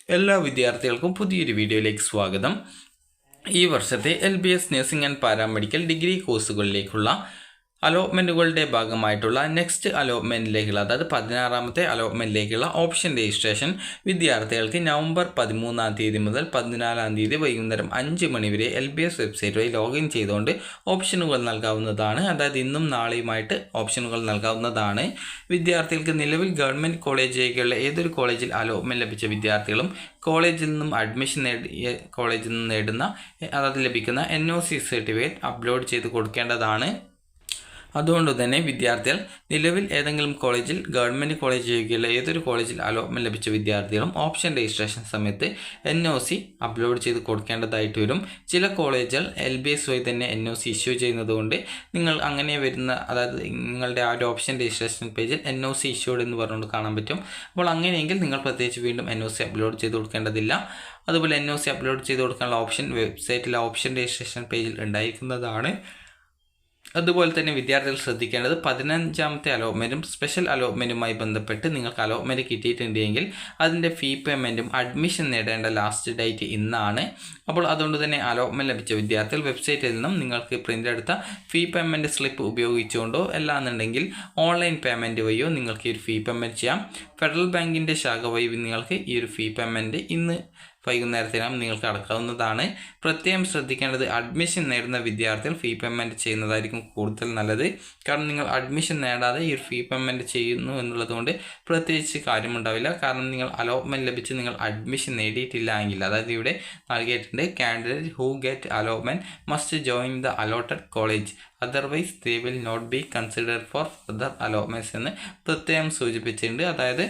എല്ലാ വിദ്യാർത്ഥികൾക്കും പുതിയൊരു വീഡിയോയിലേക്ക് സ്വാഗതം. ഈ വർഷത്തെ LBS nursing and paramedical degree കോഴ്സുകളിലേക്കുള്ള അലോട്ട്മെൻറ്റുകളുടെ ഭാഗമായിട്ടുള്ള നെക്സ്റ്റ് അലോട്ട്മെൻറ്റിലേക്കുള്ള അതായത് 16ാമത്തെ അലോട്ട്മെൻറ്റിലേക്കുള്ള ഓപ്ഷൻ രജിസ്ട്രേഷൻ വിദ്യാർത്ഥികൾക്ക് നവംബർ 13-ാം തീയതി മുതൽ 14-ാം തീയതി വൈകുന്നേരം 5 മണി വരെ LBS വെബ്സൈറ്റ് വഴി ലോഗിൻ ചെയ്തുകൊണ്ട് ഓപ്ഷനുകൾ നൽകാവുന്നതാണ്. അതായത് ഇന്നും നാളെയുമായിട്ട് ഓപ്ഷനുകൾ നൽകാവുന്നതാണ്. വിദ്യാർത്ഥികൾക്ക് നിലവിൽ ഗവൺമെൻറ് കോളേജിലേക്കുള്ള ഏതൊരു കോളേജിൽ അലോട്ട്മെൻറ്റ് ലഭിച്ച വിദ്യാർത്ഥികളും കോളേജിൽ നിന്നും അഡ്മിഷൻ കോളേജിൽ നിന്ന് നേടുന്ന അതായത് ലഭിക്കുന്ന NOC സർട്ടിഫിക്കറ്റ് അപ്ലോഡ് ചെയ്ത് കൊടുക്കേണ്ടതാണ്. അതുകൊണ്ട് തന്നെ വിദ്യാർത്ഥികൾ നിലവിൽ ഏതെങ്കിലും കോളേജിൽ ഗവൺമെൻറ് കോളേജിലേക്കുള്ള ഏതൊരു കോളേജിൽ അലോട്ട്മെൻറ്റ് ലഭിച്ച വിദ്യാർത്ഥികളും ഓപ്ഷൻ രജിസ്ട്രേഷൻ സമയത്ത് NOC അപ്ലോഡ് ചെയ്ത് കൊടുക്കേണ്ടതായിട്ട് വരും. ചില കോളേജുകൾ LBS വഴി തന്നെ NOC ഇഷ്യൂ ചെയ്യുന്നതുകൊണ്ട് നിങ്ങൾ അങ്ങനെ വരുന്ന അതായത് നിങ്ങളുടെ ആ ഒരു ഓപ്ഷൻ രജിസ്ട്രേഷൻ പേജിൽ NOC ഇഷ്യൂഡ് എന്ന് പറഞ്ഞുകൊണ്ട് കാണാൻ പറ്റും. അപ്പോൾ അങ്ങനെയെങ്കിൽ നിങ്ങൾ പ്രത്യേകിച്ച് വീണ്ടും NOC അപ്ലോഡ് ചെയ്ത് കൊടുക്കേണ്ടതില്ല. അതുപോലെ NOC അപ്ലോഡ് ചെയ്ത് കൊടുക്കാനുള്ള ഓപ്ഷൻ വെബ്സൈറ്റിലെ ഓപ്ഷൻ രജിസ്ട്രേഷൻ പേജിൽ ഉണ്ടായിരിക്കുന്നതാണ്. അതുപോലെ തന്നെ വിദ്യാർത്ഥികൾ ശ്രദ്ധിക്കേണ്ടത് 15ാമത്തെ അലോട്ട്മെൻറ്റും സ്പെഷ്യൽ അലോട്ട്മെൻറ്റുമായി ബന്ധപ്പെട്ട് നിങ്ങൾക്ക് അലോട്ട്മെൻറ്റ് കിട്ടിയിട്ടുണ്ടെങ്കിൽ അതിൻ്റെ ഫീ പേയ്മെൻറ്റും അഡ്മിഷൻ നേടേണ്ട ലാസ്റ്റ് ഡേറ്റ് ഇന്നാണ്. അപ്പോൾ അതുകൊണ്ട് തന്നെ അലോട്ട്മെൻറ്റ് ലഭിച്ച വിദ്യാർത്ഥികൾ വെബ്സൈറ്റിൽ നിന്നും നിങ്ങൾക്ക് പ്രിൻ്റ് എടുത്ത ഫീ പേയ്മെൻറ്റ് സ്ലിപ്പ് ഉപയോഗിച്ചുകൊണ്ടോ അല്ലാന്നുണ്ടെങ്കിൽ ഓൺലൈൻ പേയ്മെൻറ്റ് വഴിയോ നിങ്ങൾക്ക് ഈ ഒരു ഫീ പേയ്മെൻറ്റ് ചെയ്യാം. ഫെഡറൽ ബാങ്കിൻ്റെ ശാഖ വഴി നിങ്ങൾക്ക് ഈ ഒരു ഫീ പേയ്മെൻറ്റ് ഇന്ന് വൈകുന്നേരത്തിനും നിങ്ങൾക്ക് അടക്കാവുന്നതാണ്. പ്രത്യേകം ശ്രദ്ധിക്കേണ്ടത് അഡ്മിഷൻ നേടുന്ന വിദ്യാർത്ഥികൾ ഫീ പേയ്മെൻറ്റ് ചെയ്യുന്നതായിരിക്കും കൂടുതൽ നല്ലത്. കാരണം നിങ്ങൾ അഡ്മിഷൻ നേടാതെ ഈ ഒരു ഫീ പേയ്മെൻറ്റ് ചെയ്യുന്നു എന്നുള്ളതുകൊണ്ട് പ്രത്യേകിച്ച് കാര്യമുണ്ടാവില്ല. കാരണം നിങ്ങൾ അലോട്ട്മെൻറ്റ് ലഭിച്ച് നിങ്ങൾ അഡ്മിഷൻ നേടിയിട്ടില്ല എങ്കിൽ അതായത് ഇവിടെ നൽകിയിട്ടുണ്ട് candidate who get allotment must join the allotted college otherwise they will not be considered for further allotments എന്ന് പ്രത്യേകം സൂചിപ്പിച്ചിട്ടുണ്ട്. അതായത്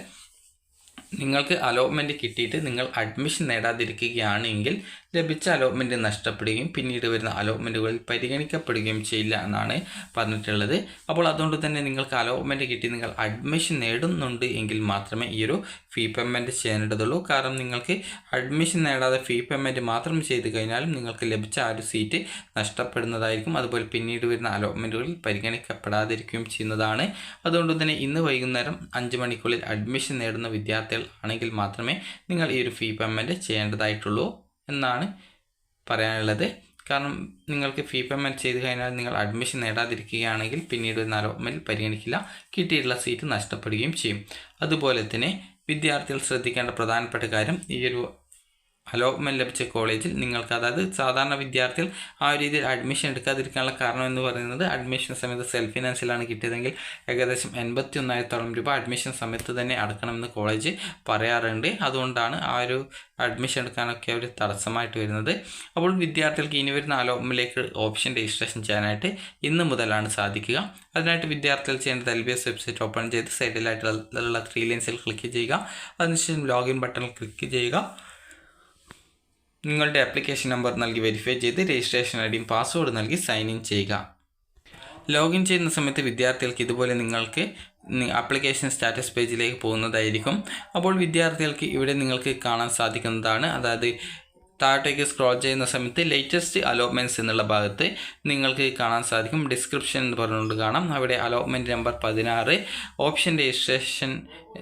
നിങ്ങൾക്ക് അലോട്ട്മെൻറ്റ് കിട്ടിയിട്ട് നിങ്ങൾ അഡ്മിഷൻ നേടാതിരിക്കുകയാണെങ്കിൽ ലഭിച്ച അലോട്ട്മെൻറ്റ് നഷ്ടപ്പെടുകയും പിന്നീട് വരുന്ന അലോട്ട്മെൻറ്റുകളിൽ പരിഗണിക്കപ്പെടുകയും ചെയ്യില്ല എന്നാണ് പറഞ്ഞിട്ടുള്ളത്. അപ്പോൾ അതുകൊണ്ട് തന്നെ നിങ്ങൾക്ക് അലോട്ട്മെൻറ്റ് കിട്ടി നിങ്ങൾ അഡ്മിഷൻ നേടുന്നുണ്ട് എങ്കിൽ മാത്രമേ ഈ ഒരു ഫീ പേയ്മെൻറ്റ് ചെയ്യേണ്ടതുള്ളൂ. കാരണം നിങ്ങൾക്ക് അഡ്മിഷൻ നേടാതെ ഫീ പേയ്മെൻറ്റ് മാത്രം ചെയ്ത് കഴിഞ്ഞാലും നിങ്ങൾക്ക് ലഭിച്ച ആ ഒരു സീറ്റ് നഷ്ടപ്പെടുന്നതായിരിക്കും. അതുപോലെ പിന്നീട് വരുന്ന അലോട്ട്മെൻറ്റുകളിൽ പരിഗണിക്കപ്പെടാതിരിക്കുകയും ചെയ്യുന്നതാണ്. അതുകൊണ്ട് തന്നെ ഇന്ന് വൈകുന്നേരം 5 മണിക്കുള്ളിൽ അഡ്മിഷൻ നേടുന്ന വിദ്യാർത്ഥികൾ ആണെങ്കിൽ മാത്രമേ നിങ്ങൾ ഈ ഒരു ഫീ പേയ്മെൻറ്റ് ചെയ്യേണ്ടതായിട്ടുള്ളൂ എന്നാണ് പറയാനുള്ളത്. കാരണം നിങ്ങൾക്ക് ഫീ പേയ്മെൻറ്റ് ചെയ്ത് കഴിഞ്ഞാൽ നിങ്ങൾ അഡ്മിഷൻ നേടാതിരിക്കുകയാണെങ്കിൽ പിന്നീട് ഒരു അലോട്ട്മെൻറ്റ് പരിഗണിക്കില്ല, കിട്ടിയിട്ടുള്ള സീറ്റ് നഷ്ടപ്പെടുകയും ചെയ്യും. അതുപോലെ തന്നെ വിദ്യാർത്ഥികൾ ശ്രദ്ധിക്കേണ്ട പ്രധാനപ്പെട്ട കാര്യം ഈ ഒരു അലോട്ട്മെൻറ്റ് ലഭിച്ച കോളേജിൽ നിങ്ങൾക്ക് അതായത് സാധാരണ വിദ്യാർത്ഥികൾ ആ ഒരു രീതിയിൽ അഡ്മിഷൻ എടുക്കാതിരിക്കാനുള്ള കാരണം എന്ന് പറയുന്നത് അഡ്മിഷൻ സമയത്ത് സെൽഫ് ഫിനാൻസിലാണ് കിട്ടിയതെങ്കിൽ ഏകദേശം 81,000-ഓളം രൂപ അഡ്മിഷൻ സമയത്ത് തന്നെ അടക്കണമെന്ന് കോളേജ് പറയാറുണ്ട്. അതുകൊണ്ടാണ് ആ ഒരു അഡ്മിഷൻ എടുക്കാനൊക്കെ ഒരു തടസ്സമായിട്ട് വരുന്നത്. അപ്പോൾ വിദ്യാർത്ഥികൾക്ക് ഇനി വരുന്ന അലോട്ട്മെൻറ്റിലേക്ക് ഓപ്ഷൻ രജിസ്ട്രേഷൻ ചെയ്യാനായിട്ട് ഇന്ന് മുതലാണ് സാധിക്കുക. അതിനായിട്ട് വിദ്യാർത്ഥികൾ ചെയ്യേണ്ടത് LBS വെബ്സൈറ്റ് ഓപ്പൺ ചെയ്ത് സൈഡിലായിട്ടുള്ള 3 ലൈൻസിൽ ക്ലിക്ക് ചെയ്യുക. അതിനുശേഷം ലോഗിൻ ബട്ടണിൽ ക്ലിക്ക് ചെയ്യുക. നിങ്ങളുടെ ആപ്ലിക്കേഷൻ നമ്പർ നൽകി വെരിഫൈ ചെയ്ത് രജിസ്ട്രേഷൻ ഐഡിയും പാസ്വേഡ് നൽകി സൈൻ ഇൻ ചെയ്യുക. ലോഗിൻ ചെയ്യുന്ന സമയത്ത് വിദ്യാർത്ഥികൾക്ക് ഇതുപോലെ നിങ്ങൾക്ക് ആപ്ലിക്കേഷൻ സ്റ്റാറ്റസ് പേജിലേക്ക് പോകുന്നതായിരിക്കും. അപ്പോൾ വിദ്യാർത്ഥികൾക്ക് ഇവിടെ നിങ്ങൾക്ക് കാണാൻ സാധിക്കുന്നതാണ്. അതായത് താഴോട്ടേക്ക് സ്ക്രോൾ ചെയ്യുന്ന സമയത്ത് ലേറ്റസ്റ്റ് അലോട്ട്മെൻറ്റ്സ് എന്നുള്ള ഭാഗത്ത് നിങ്ങൾക്ക് കാണാൻ സാധിക്കും. ഡിസ്ക്രിപ്ഷൻ എന്ന് പറഞ്ഞുകൊണ്ട് കാണാം. അവിടെ അലോട്ട്മെൻറ്റ് നമ്പർ 16 ഓപ്ഷൻ രജിസ്ട്രേഷൻ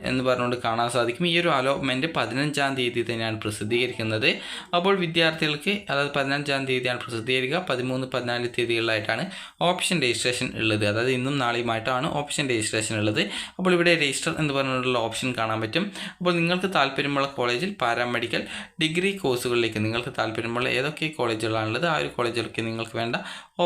എന്ന് പറഞ്ഞുകൊണ്ട് കാണാൻ സാധിക്കും. ഈ ഒരു അലോട്ട്മെൻറ്റ് 15-ാം തീയതി തന്നെയാണ് പ്രസിദ്ധീകരിക്കുന്നത്. അപ്പോൾ വിദ്യാർത്ഥികൾക്ക് അതായത് 15-ാം തീയതിയാണ് പ്രസിദ്ധീകരിക്കുക. 13, 14 തീയതികളിലായിട്ടാണ് ഓപ്ഷൻ രജിസ്ട്രേഷൻ ഉള്ളത്. അതായത് ഇന്നും നാളെയുമായിട്ടാണ് ഓപ്ഷൻ രജിസ്ട്രേഷൻ ഉള്ളത്. അപ്പോൾ ഇവിടെ രജിസ്റ്റർ എന്ന് പറഞ്ഞുകൊണ്ടുള്ള ഓപ്ഷൻ കാണാൻ പറ്റും. അപ്പോൾ നിങ്ങൾക്ക് താല്പര്യമുള്ള കോളേജിൽ പാരാമെഡിക്കൽ ഡിഗ്രി കോഴ്സുകളിലേക്ക് നിങ്ങൾക്ക് താല്പര്യമുള്ള ഏതൊക്കെ കോളേജുകളാണുള്ളത് ആ ഒരു കോളേജിലൊക്കെ നിങ്ങൾക്ക് വേണ്ട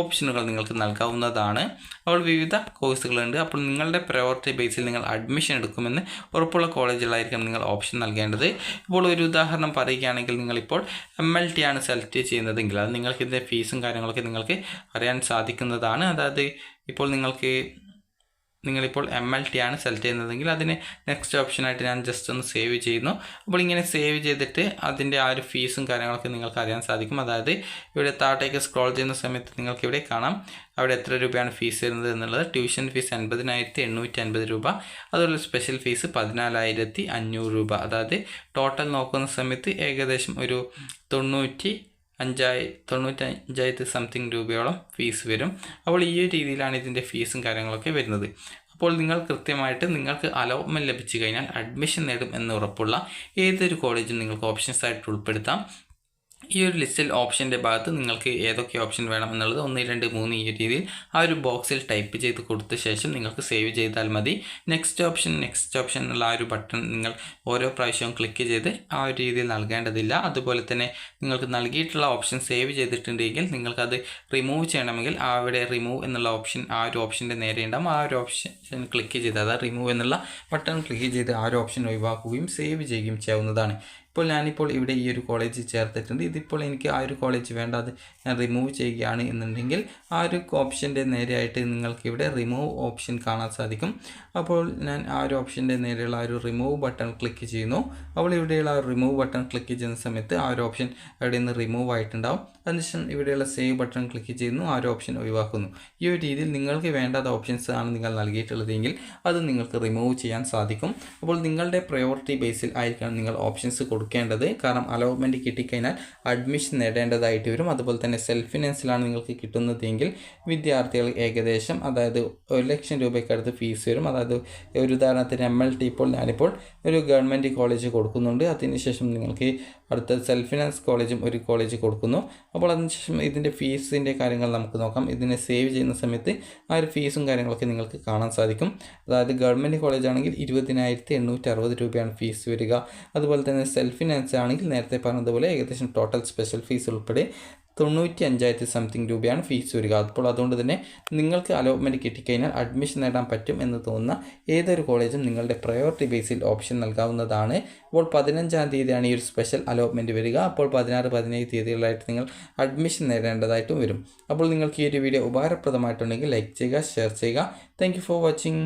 ഓപ്ഷനുകൾ നിങ്ങൾക്ക് നൽകാവുന്നതാണ്. അപ്പോൾ വിവിധ കോഴ്സുകളുണ്ട്. അപ്പോൾ നിങ്ങളുടെ പ്രയോറിറ്റി ബേസിൽ നിങ്ങൾ അഡ്മിഷൻ എടുക്കുമെന്ന് ഉറപ്പുള്ള കോളേജുകളായിരിക്കും നിങ്ങൾ ഓപ്ഷൻ നൽകേണ്ടത്. ഇപ്പോൾ ഒരു ഉദാഹരണം പറയുകയാണെങ്കിൽ നിങ്ങളിപ്പോൾ MLT ആണ് സെലക്ട് ചെയ്യുന്നതെങ്കിൽ അത് നിങ്ങൾക്ക് ഇതിൻ്റെ ഫീസും കാര്യങ്ങളൊക്കെ നിങ്ങൾക്ക് അറിയാൻ സാധിക്കുന്നതാണ്. അതായത് ഇപ്പോൾ നിങ്ങളിപ്പോൾ MLT ആണ് സെലക്ട് ചെയ്യുന്നതെങ്കിൽ അതിന് നെക്സ്റ്റ് ഓപ്ഷനായിട്ട് ഞാൻ ജസ്റ്റ് ഒന്ന് സേവ് ചെയ്യുന്നു. അപ്പോൾ ഇങ്ങനെ സേവ് ചെയ്തിട്ട് അതിൻ്റെ ആ ഒരു ഫീസും കാര്യങ്ങളൊക്കെ നിങ്ങൾക്ക് അറിയാൻ സാധിക്കും. അതായത് ഇവിടെ താഴേക്ക് സ്ക്രോൾ ചെയ്യുന്ന സമയത്ത് നിങ്ങൾക്ക് ഇവിടെ കാണാം അവിടെ എത്ര രൂപയാണ് ഫീസ് വരുന്നത് എന്നുള്ളത്. ട്യൂഷൻ ഫീസ് 80,850 രൂപ. അതുപോലെ സ്പെഷ്യൽ ഫീസ് 14,500 രൂപ. അതായത് ടോട്ടൽ നോക്കുന്ന സമയത്ത് ഏകദേശം ഒരു 95,000 സംതിങ് രൂപയോളം ഫീസ് വരും. അപ്പോൾ ഈ ഒരു രീതിയിലാണ് ഇതിൻ്റെ ഫീസും കാര്യങ്ങളൊക്കെ വരുന്നത്. അപ്പോൾ നിങ്ങൾ കൃത്യമായിട്ട് നിങ്ങൾക്ക് അലോട്ട്മെൻറ്റ് ലഭിച്ചു കഴിഞ്ഞാൽ അഡ്മിഷൻ നേടും എന്ന് ഉറപ്പുള്ള ഏതൊരു കോളേജും നിങ്ങൾക്ക് ഓപ്ഷൻസ് ആയിട്ട് ഉൾപ്പെടുത്താം. ഈ ഒരു ലിസ്റ്റിൽ ഓപ്ഷൻ്റെ ഭാഗത്ത് നിങ്ങൾക്ക് ഏതൊക്കെ ഓപ്ഷൻ വേണം എന്നുള്ളത് 1, 2, 3 ഈ രീതിയിൽ ആ ഒരു ബോക്സിൽ ടൈപ്പ് ചെയ്ത് കൊടുത്ത ശേഷം നിങ്ങൾക്ക് സേവ് ചെയ്താൽ മതി. നെക്സ്റ്റ് ഓപ്ഷൻ എന്നുള്ള ആ ഒരു ബട്ടൺ നിങ്ങൾ ഓരോ പ്രാവശ്യവും ക്ലിക്ക് ചെയ്ത് ആ ഒരു രീതിയിൽ നൽകേണ്ടതില്ല. അതുപോലെ തന്നെ നിങ്ങൾക്ക് നൽകിയിട്ടുള്ള ഓപ്ഷൻ സേവ് ചെയ്തിട്ടുണ്ടെങ്കിൽ നിങ്ങൾക്കത് റിമൂവ് ചെയ്യണമെങ്കിൽ അവിടെ റിമൂവ് എന്നുള്ള ഓപ്ഷൻ ആ ഒരു ഓപ്ഷൻ്റെ നേരെ ഉണ്ടാകും. ആ ഒരു ഓപ്ഷൻ ക്ലിക്ക് ചെയ്ത് അതായത് റിമൂവ് എന്നുള്ള ബട്ടൺ ക്ലിക്ക് ചെയ്ത് ആ ഒരു ഓപ്ഷൻ ഒഴിവാക്കുകയും സേവ് ചെയ്യുകയും ചെയ്യാവുന്നതാണ്. ഇപ്പോൾ ഞാനിപ്പോൾ ഇവിടെ ഈ ഒരു കോളേജ് ചേർത്തിട്ടുണ്ട്. ഇതിപ്പോൾ എനിക്ക് ആ ഒരു കോളേജ് വേണ്ട, അത് ഞാൻ റിമൂവ് ചെയ്യുകയാണ് എന്നുണ്ടെങ്കിൽ ആ ഒരു ഓപ്ഷൻ്റെ നേരെയായിട്ട് നിങ്ങൾക്ക് ഇവിടെ റിമൂവ് ഓപ്ഷൻ കാണാൻ സാധിക്കും. അപ്പോൾ ഞാൻ ആ ഒരു ഓപ്ഷൻ്റെ നേരെയുള്ള ആ ഒരു റിമൂവ് ബട്ടൺ ക്ലിക്ക് ചെയ്യുന്നു. അപ്പോൾ ഇവിടെയുള്ള ആ റിമൂവ് ബട്ടൺ ക്ലിക്ക് ചെയ്യുന്ന സമയത്ത് ആ ഒരു ഓപ്ഷൻ അവിടെ നിന്ന് റിമൂവ് ആയിട്ടുണ്ടാവും. അതിനുശേഷം ഇവിടെയുള്ള സേവ് ബട്ടൺ ക്ലിക്ക് ചെയ്യുന്നു, ആ ഒരു ഓപ്ഷൻ ഒഴിവാക്കുന്നു. ഈ ഒരു രീതിയിൽ നിങ്ങൾക്ക് വേണ്ടാത്ത ഓപ്ഷൻസ് ആണ് നിങ്ങൾ നൽകിയിട്ടുള്ളതെങ്കിൽ അത് നിങ്ങൾക്ക് റിമൂവ് ചെയ്യാൻ സാധിക്കും. അപ്പോൾ നിങ്ങളുടെ പ്രയോറിറ്റി ബേസിൽ ആയിരിക്കണം നിങ്ങൾ ഓപ്ഷൻസ് കൊടുക്കേണ്ടത്. കാരണം അലോട്ട്മെൻറ്റ് കിട്ടിക്കഴിഞ്ഞാൽ അഡ്മിഷൻ നേടേണ്ടതായിട്ട് വരും. അതുപോലെ തന്നെ സെൽഫ് ഫിനാൻസിലാണ് നിങ്ങൾക്ക് കിട്ടുന്നതെങ്കിൽ വിദ്യാർത്ഥികൾ ഏകദേശം അതായത് 1 ലക്ഷം രൂപയ്ക്ക് അടുത്ത് ഫീസ് വരും. അതായത് ഒരു ഉദാഹരണത്തിന് MLT ഇപ്പോൾ ഞാനിപ്പോൾ ഒരു ഗവൺമെൻറ് കോളേജ് കൊടുക്കുന്നുണ്ട്. അതിനുശേഷം നിങ്ങൾക്ക് അടുത്ത സെൽഫ് ഫിനാൻസ് കോളേജും ഒരു കോളേജ് കൊടുക്കുന്നു. അപ്പോൾ അതിനുശേഷം ഇതിൻ്റെ ഫീസിൻ്റെ കാര്യങ്ങൾ നമുക്ക് നോക്കാം. ഇതിനെ സേവ് ചെയ്യുന്ന സമയത്ത് ആ ഒരു ഫീസും കാര്യങ്ങളൊക്കെ നിങ്ങൾക്ക് കാണാൻ സാധിക്കും. അതായത് ഗവൺമെൻറ് കോളേജ് ആണെങ്കിൽ 20,860 രൂപയാണ് ഫീസ് വരിക. അതുപോലെ തന്നെ സെൽഫ് ഫിനാൻസ് ആണെങ്കിൽ നേരത്തെ പറഞ്ഞതുപോലെ ഏകദേശം ടോട്ടൽ സ്പെഷ്യൽ ഫീസ് ഉൾപ്പെടെ 95,000 സംതിങ് രൂപയാണ് ഫീസ് വരിക. അപ്പോൾ അതുകൊണ്ട് തന്നെ നിങ്ങൾക്ക് അലോട്ട്മെൻറ്റ് കിട്ടിക്കഴിഞ്ഞാൽ അഡ്മിഷൻ നേടാൻ പറ്റും എന്ന് തോന്നുന്ന ഏതൊരു കോളേജും നിങ്ങളുടെ പ്രയോറിറ്റി ബേസിൽ ഓപ്ഷൻ നൽകാവുന്നതാണ്. അപ്പോൾ 15-ാം തീയതിയാണ് ഈ ഒരു സ്പെഷ്യൽ അലോട്ട്മെൻറ്റ് വരിക. അപ്പോൾ 16, 17 തീയതികളായിട്ട് നിങ്ങൾ അഡ്മിഷൻ നേടേണ്ടതായിട്ടും വരും. അപ്പോൾ നിങ്ങൾക്ക് ഈ ഒരു വീഡിയോ ഉപകാരപ്രദമായിട്ടുണ്ടെങ്കിൽ ലൈക്ക് ചെയ്യുക, ഷെയർ ചെയ്യുക. Thank you for watching.